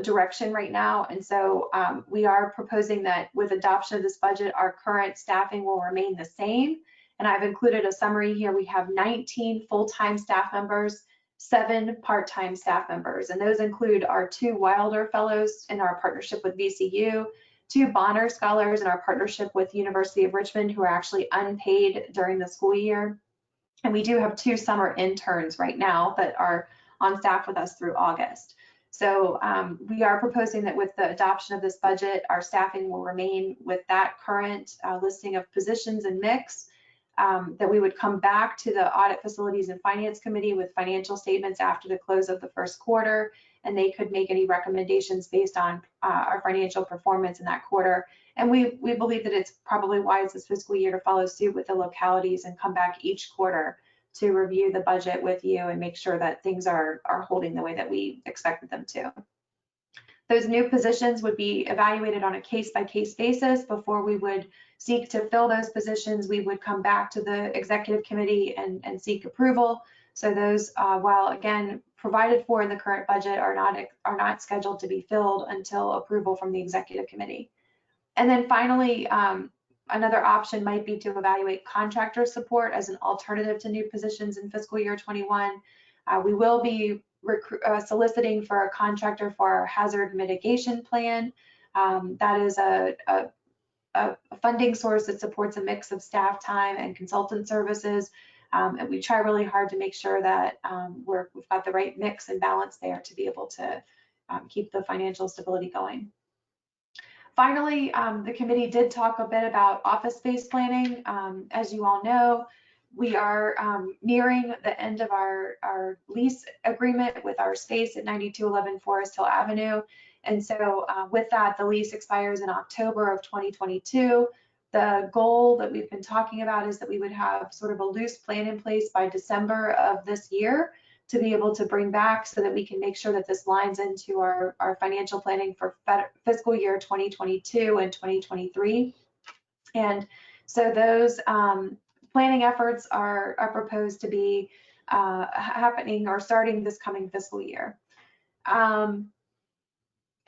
direction right now. And so we are proposing that with adoption of this budget, our current staffing will remain the same. And I've included a summary here. We have 19 full-time staff members, 7 part-time staff members, and those include our 2 Wilder Fellows in our partnership with VCU, 2 Bonner Scholars in our partnership with University of Richmond who are actually unpaid during the school year. And we do have 2 summer interns right now that are on staff with us through August. So we are proposing that with the adoption of this budget, our staffing will remain with that current listing of positions and mix, that we would come back to the Audit, Facilities, and Finance Committee with financial statements after the close of the first quarter, and they could make any recommendations based on our financial performance in that quarter. And we believe that it's probably wise this fiscal year to follow suit with the localities and come back each quarter to review the budget with you and make sure that things are holding the way that we expected them to. Those new positions would be evaluated on a case-by-case basis. Before we would seek to fill those positions, we would come back to the executive committee and seek approval. So those, while again provided for in the current budget, are not scheduled to be filled until approval from the executive committee. And then finally, another option might be to evaluate contractor support as an alternative to new positions in fiscal year 21. We will be soliciting for a contractor for our hazard mitigation plan. That is a funding source that supports a mix of staff time and consultant services. And we try really hard to make sure that we've got the right mix and balance there to be able to keep the financial stability going. Finally, the committee did talk a bit about office space planning. As you all know, we are nearing the end of our lease agreement with our space at 9211 Forest Hill Avenue. And so with that, the lease expires in October of 2022. The goal that we've been talking about is that we would have sort of a loose plan in place by December of this year to be able to bring back so that we can make sure that this lines into our financial planning for fiscal year 2022 and 2023. And so those planning efforts are proposed to be happening or starting this coming fiscal year.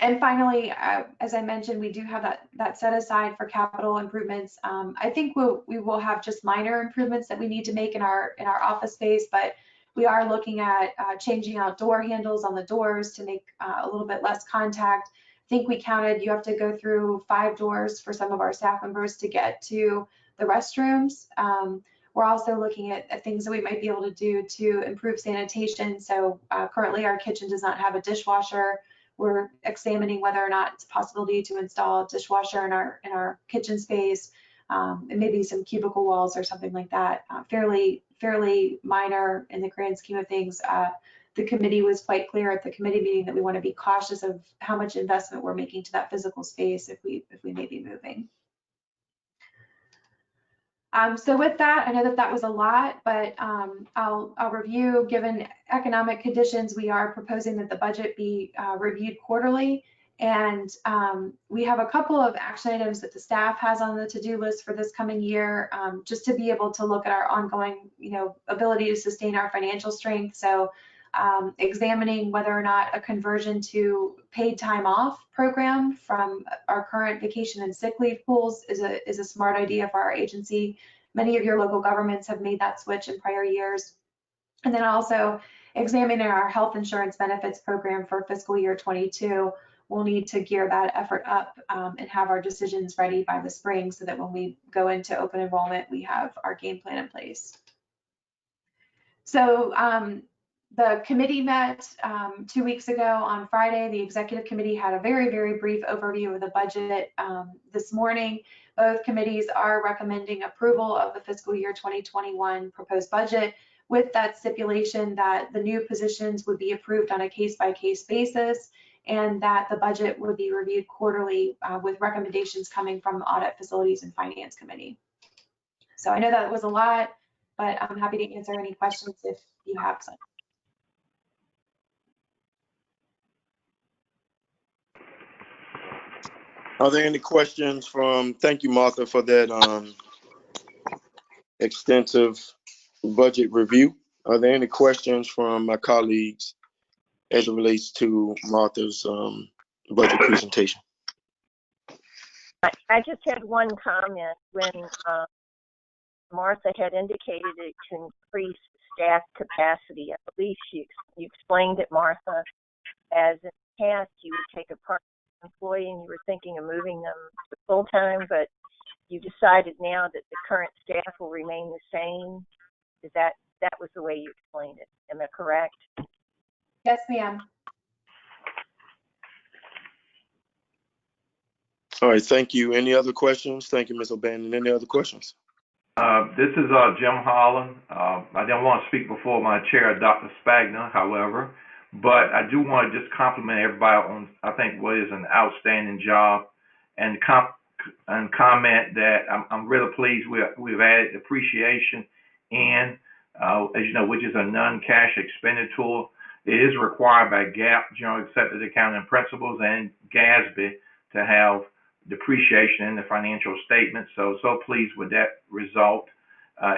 And finally, as I mentioned, we do have that set aside for capital improvements. I think we will have just minor improvements that we need to make in our office space, but we are looking at changing out door handles on the doors to make a little bit less contact. I think we counted, you have to go through 5 doors for some of our staff members to get to the restrooms. We're also looking at things that we might be able to do to improve sanitation. So currently our kitchen does not have a dishwasher. We're examining whether or not it's a possibility to install a dishwasher in our kitchen space, and maybe some cubicle walls or something like that. Fairly minor in the grand scheme of things. The committee was quite clear at the committee meeting that we want to be cautious of how much investment we're making to that physical space if we may be moving. So with that, I know that was a lot, but I'll review. Given economic conditions, we are proposing that the budget be reviewed quarterly. And we have a couple of action items that the staff has on the to-do list for this coming year, just to be able to look at our ongoing, ability to sustain our financial strength. So examining whether or not a conversion to paid time off program from our current vacation and sick leave pools is a smart idea for our agency. Many of your local governments have made that switch in prior years. And then also examining our health insurance benefits program for fiscal year 22. We'll need to gear that effort up and have our decisions ready by the spring so that when we go into open enrollment, we have our game plan in place. So The committee met 2 weeks ago on Friday. The executive committee had a very, very brief overview of the budget this morning. Both committees are recommending approval of the fiscal year 2021 proposed budget, with that stipulation that the new positions would be approved on a case-by-case basis, and that the budget would be reviewed quarterly with recommendations coming from the Audit, Facilities, and Finance Committee. So I know that was a lot, but I'm happy to answer any questions if you have some. Are there any questions thank you, Martha, for that extensive budget review. Are there any questions from my colleagues as it relates to Martha's budget presentation? I just had one comment when Martha had indicated it to increase staff capacity. I believe you explained it, Martha, as in the past you would take a part employee and you were thinking of moving them to full-time, but you decided now that the current staff will remain the same. Is that was the way you explained it? Am I correct? Yes, ma'am. All right, thank you. Any other questions? Thank you, Ms. O'Bannon. Any other questions? This is Jim Holland. I didn't want to speak before my chair, Dr. Spagna, however, but I do want to just compliment everybody on, I think, what is an outstanding job, and comment that I'm really pleased we've added appreciation in, as you know, which is a non-cash expenditure. It is required by GAAP, General Accepted Accounting Principles, and GASB to have depreciation in the financial statements. So pleased with that result.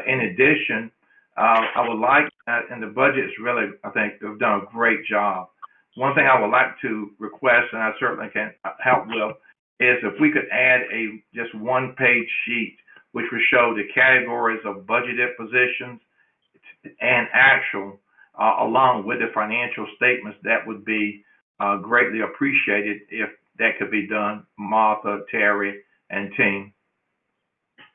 In addition, I would like, and the budget is really, I think, they've done a great job. One thing I would like to request, and I certainly can help with, is if we could add just one-page sheet which would show the categories of budgeted positions and actual, along with the financial statements. That would be greatly appreciated if that could be done, Martha, Terry, and team,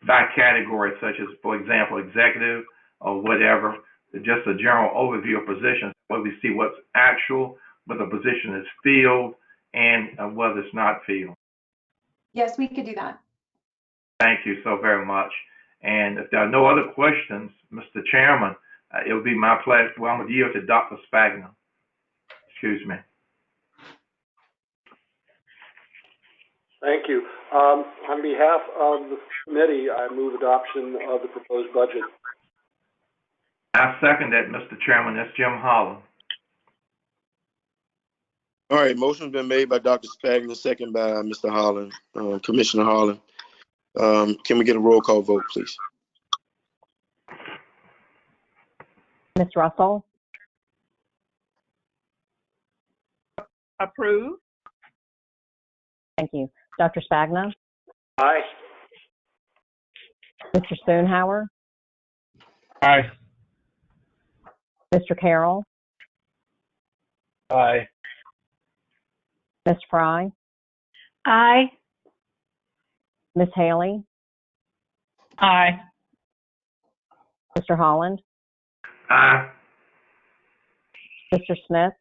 by category, such as, for example, executive or whatever, just a general overview of positions where we see what's actual, whether the position is filled, and whether it's not filled. Yes, we could do that. Thank you so very much. And if there are no other questions, Mr. Chairman, it would be my pleasure. Well, I'm going to yield to Dr. Spagna. Excuse me. Thank you. On behalf of the committee, I move adoption of the proposed budget. I second that, Mr. Chairman. That's Jim Holland. All right, motion's been made by Dr. Spagna, second by Mr. Holland, Commissioner Holland. Can we get a roll call vote, please? Ms. Russell? Approve. Thank you. Dr. Spagna? Aye. Mr. Spoonhour? Aye. Mr. Carroll? Aye. Ms. Fry? Aye. Ms. Haley? Aye. Mr. Holland? Aye. Mr. Smith?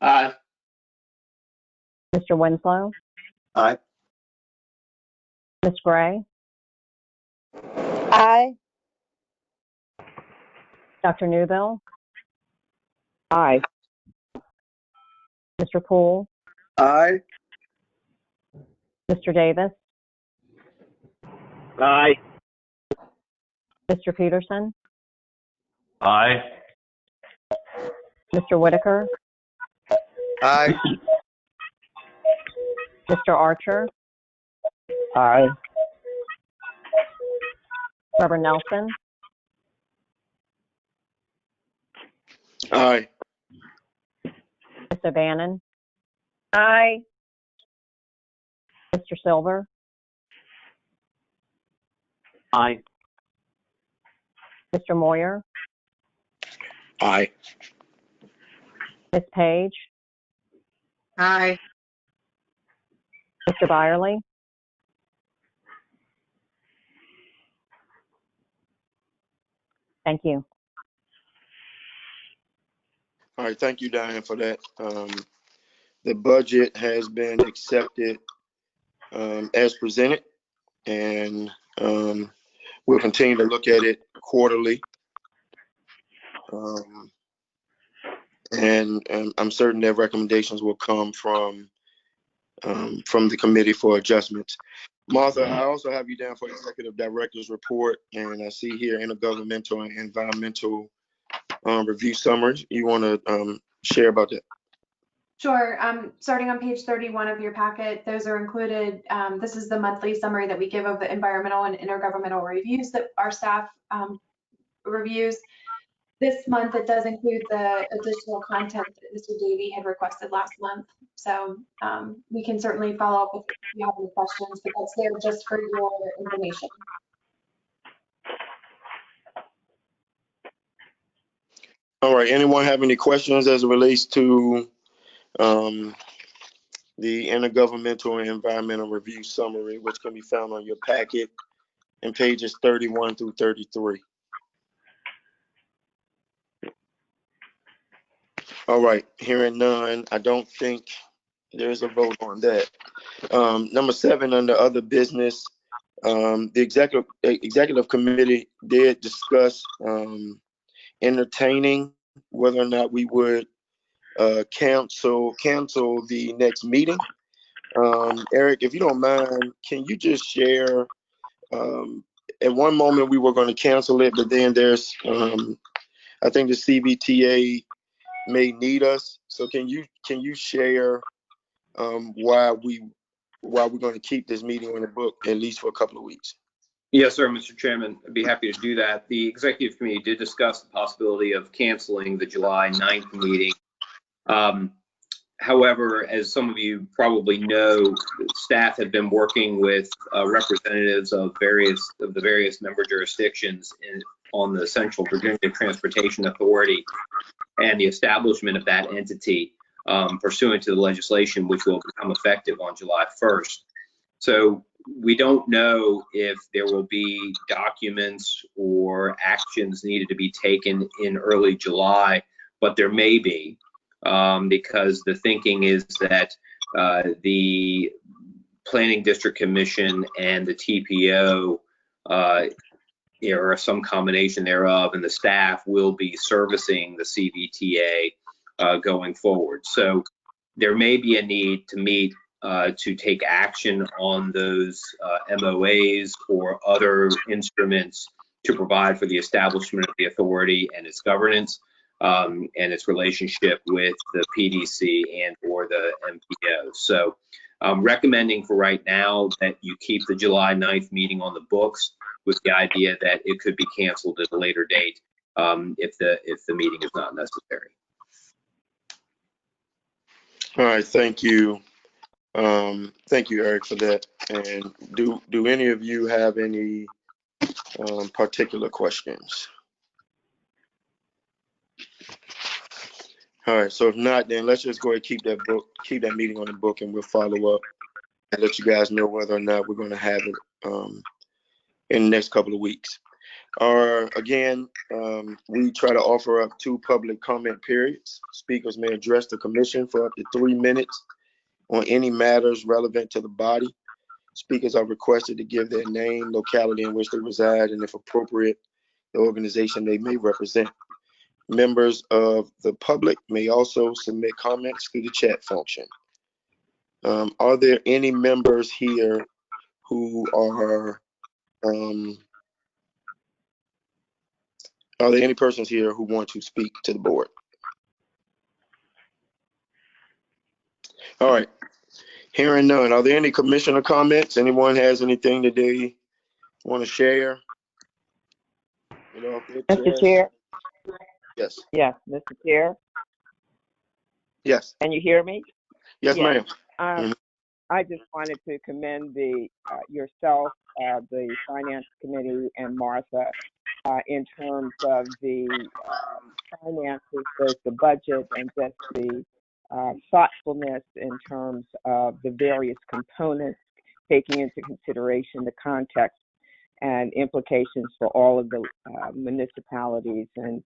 Aye. Mr. Winslow? Aye. Ms. Gray? Aye. Dr. Newville? Aye. Mr. Poole? Aye. Mr. Davis? Aye. Mr. Peterson? Aye. Mr. Whitaker? Aye. Mr. Archer? Aye. Reverend Nelson? Aye. Ms. O'Bannon? Aye. Mr. Silver? Aye. Mr. Moyer? Aye. Ms. Page? Aye. Mr. Byerly? Thank you. All right, thank you, Diane, for that. The budget has been accepted as presented, and we'll continue to look at it quarterly. And I'm certain that recommendations will come from the committee for adjustments. Martha, I also have you down for executive director's report, and I see here intergovernmental and environmental review summaries. You want to share about that? Sure. Starting on page 31 of your packet, those are included. This is the monthly summary that we give of the environmental and intergovernmental reviews that our staff reviews. This month, it does include the additional content that Mr. Davey had requested last month. So we can certainly follow up if you have any questions, but that's there just for your information. All right, anyone have any questions as it relates to the intergovernmental and environmental review summary, which can be found on your packet in pages 31 through 33? All right, hearing none, I don't think there's a vote on that. Number 7, under other business, the executive committee did discuss entertaining whether or not we would cancel the next meeting. Eric, if you don't mind, can you just share, at one moment we were going to cancel it, but then there's, I think the CBTA may need us. So can you share why we're going to keep this meeting on the book at least for a couple of weeks? Yes, sir, Mr. Chairman. I'd be happy to do that. The executive committee did discuss the possibility of canceling the July 9th meeting. However, as some of you probably know, staff have been working with representatives of the various member jurisdictions on the Central Virginia Transportation Authority and the establishment of that entity pursuant to the legislation, which will become effective on July 1st. So we don't know if there will be documents or actions needed to be taken in early July, but there may be, because the thinking is that the Planning District Commission and the TPO, or some combination thereof, and the staff will be servicing the CVTA going forward. So there may be a need to meet to take action on those MOAs or other instruments to provide for the establishment of the authority and its governance and its relationship with the PDC and or the MPO. So I'm recommending for right now that you keep the July 9th meeting on the books with the idea that it could be canceled at a later date if the meeting is not necessary. All right, thank you. Thank you, Eric, for that. And do any of you have any particular questions? All right, so if not, then let's just go ahead and keep that meeting on the book, and we'll follow up and let you guys know whether or not we're going to have it in the next couple of weeks. Again, we try to offer up 2 public comment periods. Speakers may address the commission for up to 3 minutes on any matters relevant to the body. Speakers are requested to give their name, locality in which they reside, and if appropriate, the organization they may represent. Members of the public may also submit comments through the chat function. Are there any members here who are there any persons here who want to speak to the board? All right, hearing none. Are there any commissioner comments? Anyone has anything that they want to share? Mr. Chair? Yes. Yes, Mr. Chair? Yes. Can you hear me? Yes, ma'am. I just wanted to commend yourself, the Finance Committee, and Martha in terms of the finances, both the budget and just the thoughtfulness in terms of the various components, taking into consideration the context and implications for all of the municipalities and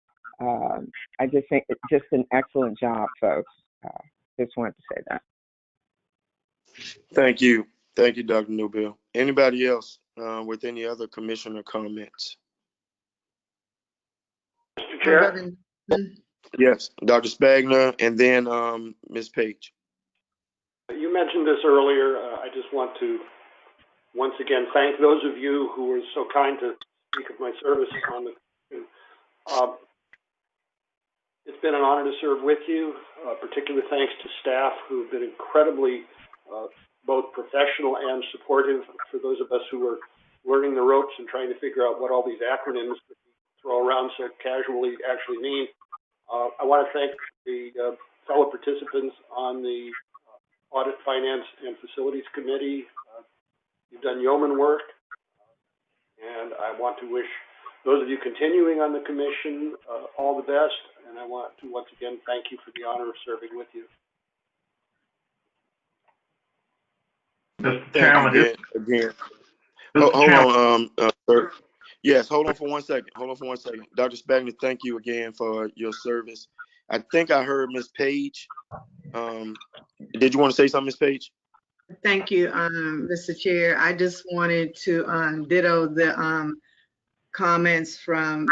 I just think it's just an excellent job, folks. Just wanted to say that. Thank you. Thank you, Dr. Newbill. Anybody else with any other commissioner comments? Mr. Chair? Yes, Dr. Spagner, and then Ms. Page. You mentioned this earlier. I just want to once again thank those of you who were so kind to speak of my service on the commission. It's been an honor to serve with you. Particular thanks to staff who have been incredibly both professional and supportive for those of us who are learning the ropes and trying to figure out what all these acronyms that we throw around so casually actually mean. I want to thank the fellow participants on the Audit, Finance, and Facilities Committee. You've done yeoman work, and I want to wish those of you continuing on the commission all the best, and I want to once again thank you for the honor of serving with you. Mr. Chairman, again. Mr. Hold Chairman. on, sir. Yes, hold on for 1 second. Dr. Spagner, thank you again for your service. I think I heard Ms. Page. Did you want to say something, Ms. Page? Thank you, Mr. Chair. I just wanted to ditto the comments from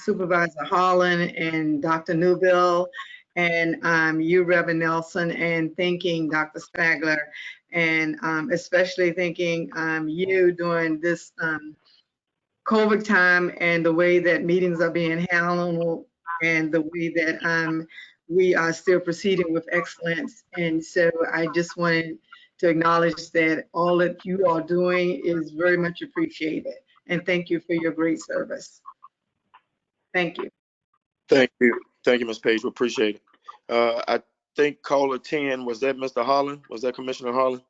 Supervisor Holland and Dr. Newbill and you, Reverend Nelson, and thanking Dr. Spagler, and especially thanking you during this COVID time and the way that meetings are being handled and the way that we are still proceeding with excellence. And so I just wanted to acknowledge that all that you are doing is very much appreciated. And thank you for your great service. Thank you. Thank you. Thank you, Ms. Page. We appreciate it. I think caller 10, was that Mr. Holland? Was that Commissioner Holland?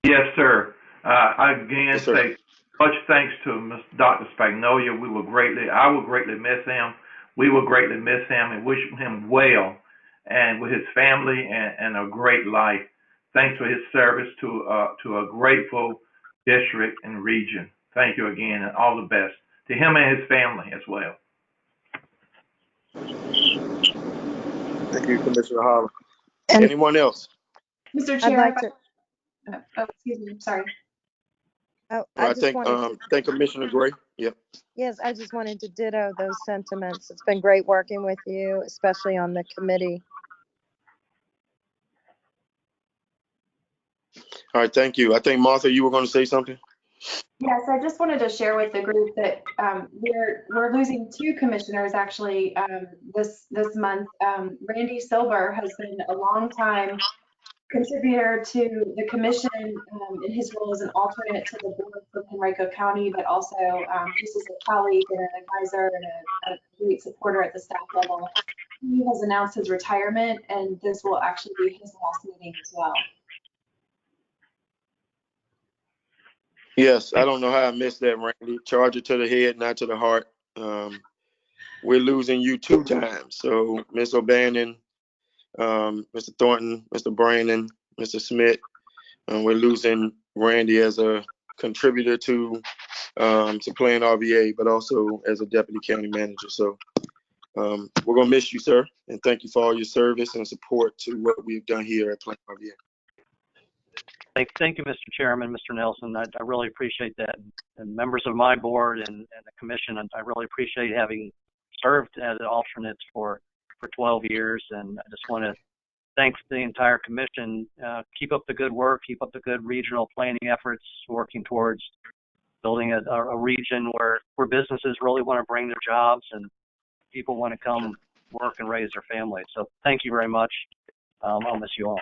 Yes, sir. I again Yes, sir. say much thanks to Dr. Spagnolia. I will greatly miss him. We will greatly miss him and wish him well and with his family and a great life. Thanks for his service to a grateful district and region. Thank you again, and all the best to him and his family as well. Thank you, Commissioner Holland. Anyone else? Mr. I'd Chair, like if to, excuse me, sorry. I just wanted to, Thank Commissioner Gray. Yep. yes, I just wanted to ditto those sentiments. It's been great working with you, especially on the committee. All right, thank you. I think, Martha, you were going to say something? Yes, I just wanted to share with the group that we're losing two commissioners actually this month. Randy Silver has been a long time contributor to the commission in his role as an alternate to the board for Henrico County, but also just as a colleague and an advisor and a great supporter at the staff level. He has announced his retirement, and this will actually be his last meeting as well. Yes, I don't know how I missed that, Randy. Charge it to the head, not to the heart. We're losing you 2 times. So, Ms. O'Bannon, Mr. Thornton, Mr. Brandon, Mr. Smith, we're losing Randy as a contributor to PlanRVA, but also as a deputy county manager. So, we're going to miss you, sir, and thank you for all your service and support to what we've done here at PlanRVA. Thank you, Mr. Chairman, Mr. Nelson. I really appreciate that. And members of my board and the commission, I really appreciate having served as alternates for 12 years. And I just want to thank the entire commission. Keep up the good work, keep up the good regional planning efforts, working towards building a region where businesses really want to bring their jobs and people want to come work and raise their families. So thank you very much. I'll miss you all.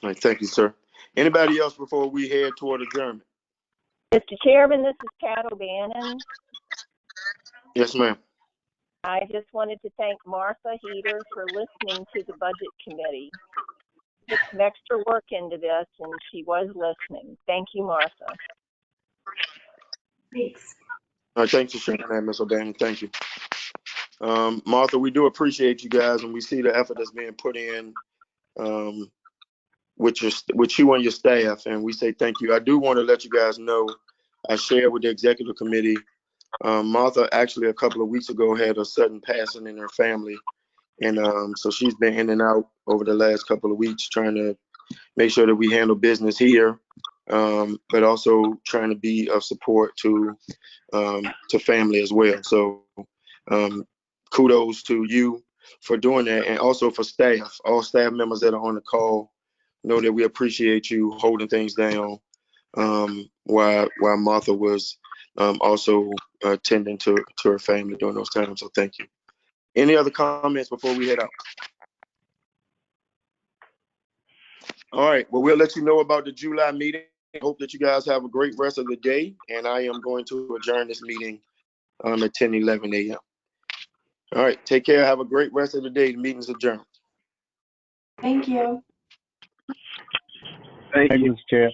All right, thank you, sir. Anybody else before we head toward adjournment? Mr. Chairman, this is Kat O'Bannon. Yes, ma'am. I just wanted to thank Martha Heater for listening to the Budget Committee. She put some extra work into this, and she was listening. Thank you, Martha. Thanks. All right, thanks for sharing that, Ms. O'Bannon. Thank you. Martha, we do appreciate you guys, and we see the effort that's being put in with you and your staff, and we say thank you. I do want to let you guys know, I shared with the executive committee Martha actually a couple of weeks ago had a sudden passing in her family. And so she's been in and out over the last couple of weeks trying to make sure that we handle business here, but also trying to be of support to family as well. So kudos to you for doing that, and also for staff, all staff members that are on the call. Know that we appreciate you holding things down while Martha was also tending to her family during those times. So thank you. Any other comments before we head out? All right. Well, we'll let you know about the July meeting. I hope that you guys have a great rest of the day. And I am going to adjourn this meeting at 10:11 a.m. All right. Take care. Have a great rest of the day. The meeting's adjourned. Thank you. Thank you, Mr. Chair.